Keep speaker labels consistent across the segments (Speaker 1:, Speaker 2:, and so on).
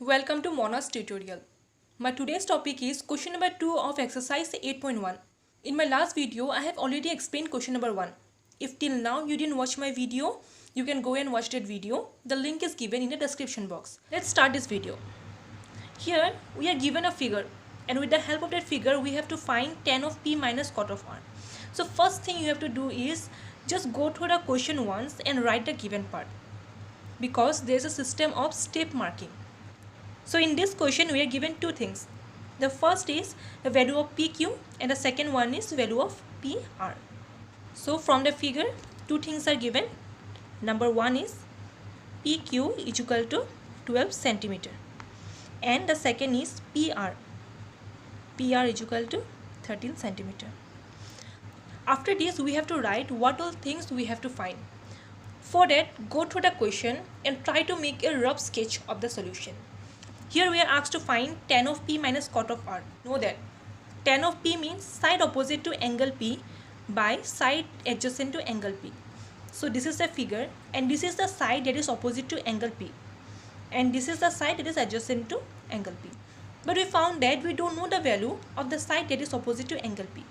Speaker 1: Welcome to Mona's tutorial. My today's topic is question number 2 of exercise 8.1. In my last video, I have already explained question number 1. If till now you didn't watch my video, you can go and watch that video. The link is given in the description box. Let's start this video. Here we are given a figure, and with the help of that figure we have to find tan of p minus cot of r. So first thing you have to do is just go through the question once and write the given part, because there is a system of step marking. So in this question we are given two things. The first is the value of PQ and the second one is value of PR. So from the figure two things are given. Number one is PQ is equal to 12 centimeter and the second is PR. PR is equal to 13 centimeter. After this we have to write what all things we have to find. For that, go through the question and try to make a rough sketch of the solution. Here we are asked to find tan of p minus cot of r. Know that tan of p means side opposite to angle p by side adjacent to angle p. So this is the figure and this is the side that is opposite to angle p. And this is the side that is adjacent to angle p. But we found that we don't know the value of the side that is opposite to angle p.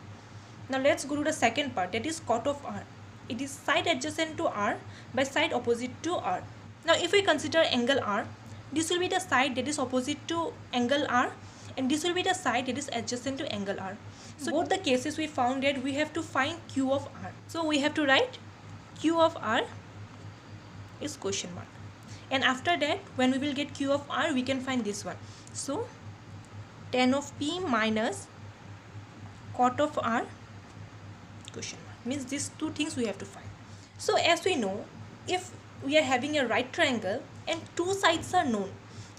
Speaker 1: Now let's go to the second part, that is cot of r. It is side adjacent to r by side opposite to r. Now if we consider angle r, this will be the side that is opposite to angle r and this will be the side that is adjacent to angle r. So both the cases we found that we have to find q of r. So we have to write q of r is question mark. And after that when we will get q of r we can find this one. So tan of p minus cot of r question mark means these two things we have to find. So as we know, if we are having a right triangle and two sides are known,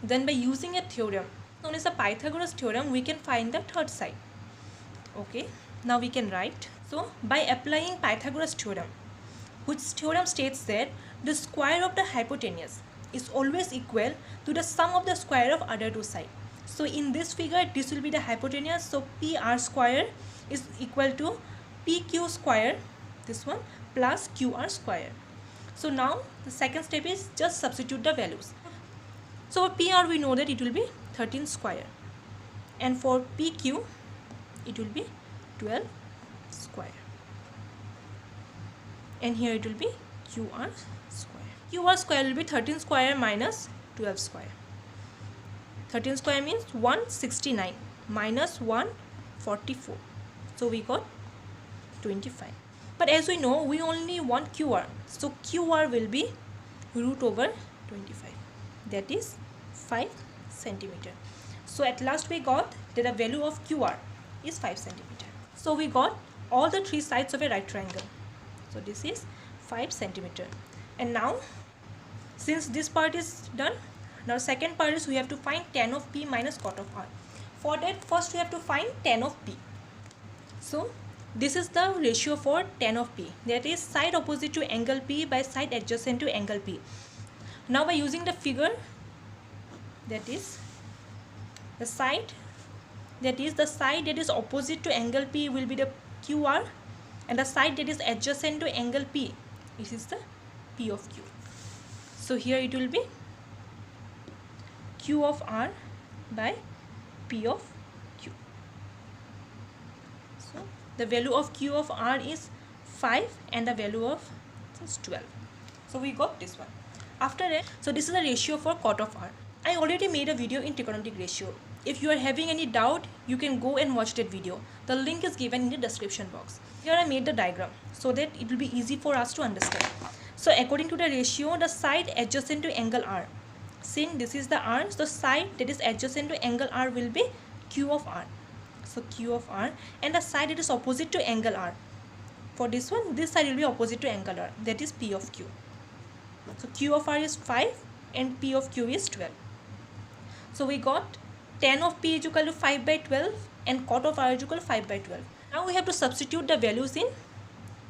Speaker 1: then by using a theorem known as the Pythagoras theorem we can find the third side. Okay, now we can write. So by applying Pythagoras theorem, which theorem states that the square of the hypotenuse is always equal to the sum of the square of other two sides. So in this figure this will be the hypotenuse, so PR square is equal to PQ square, this one, plus QR square. So now the second step is just substitute the values. So for PR we know that it will be 13 square and for PQ it will be 12 square and here it will be QR square. QR square will be 13 square minus 12 square. 13 square means 169 minus 144. So we got 25. But as we know, we only want QR. So QR will be root over 25. That is 5 centimeter. So at last we got that the value of QR is 5 centimeter. So we got all the three sides of a right triangle. So this is 5 centimeter. And now, since this part is done, now second part is we have to find tan of p minus cot of r. For that, first we have to find tan of p. So this is the ratio for tan of p, that is side opposite to angle p by side adjacent to angle p. Now by using the figure, that is the side that is opposite to angle p will be the QR and the side that is adjacent to angle p, this is the p of q. So here it will be q of r by p of q. So the value of q of r is 5 and the value of is 12. So we got this one. After that, so this is the ratio for cot of r. I already made a video in trigonometric ratio. If you are having any doubt, you can go and watch that video. The link is given in the description box. Here I made the diagram so that it will be easy for us to understand. So according to the ratio, the side adjacent to angle r, since this is the r, so the side that is adjacent to angle r will be q of r. So q of r, and the side that is opposite to angle r, for this one, this side will be opposite to angle r, that is p of q. So q of r is 5 and p of q is 12. So we got tan of p is equal to 5 by 12 and cot of r is equal to 5 by 12. Now we have to substitute the values in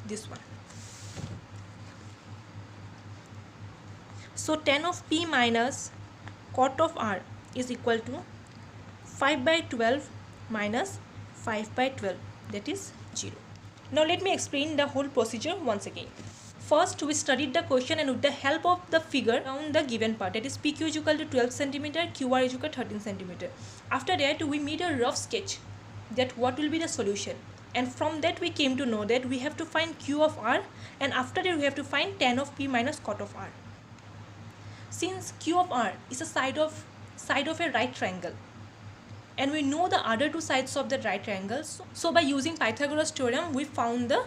Speaker 1: this one. So tan of p minus cot of r is equal to 5 by 12 minus 5 by 12, that is 0. Now let me explain the whole procedure once again. first we studied the question and with the help of the figure found the given part, that is PQ is equal to 12 cm, QR is equal to 13 cm. After that we made a rough sketch that what will be the solution, and from that we came to know that we have to find Q of R, and after that we have to find tan of P minus cot of R. Since Q of R is a side of a right triangle, and we know the other two sides of the right triangle, so by using Pythagoras theorem we found the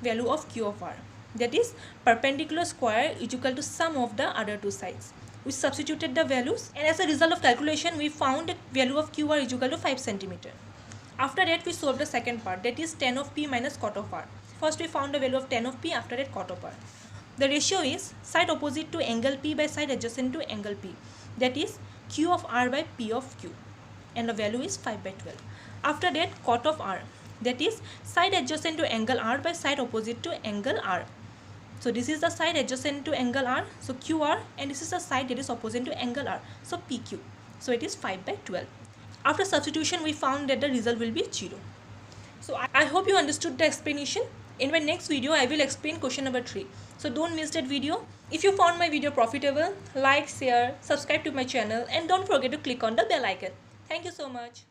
Speaker 1: value of Q of R, that is perpendicular square is equal to sum of the other two sides. We substituted the values, and as a result of calculation we found the value of QR is equal to 5 cm. After that we solved the second part, that is tan of P minus cot of R. First we found the value of tan of P, after that cot of R. The ratio is side opposite to angle P by side adjacent to angle P, that is Q of R by P of Q, and the value is 5 by 12. After that cot of R, that is side adjacent to angle R by side opposite to angle R. So this is the side adjacent to angle R, so QR, and this is the side that is opposite to angle R, so PQ. So it is 5 by 12. After substitution we found that the result will be 0. So I hope you understood the explanation. In my next video I will explain question number 3. So don't miss that video. If you found my video profitable, like, share, subscribe to my channel, and don't forget to click on the bell icon. Thank you so much.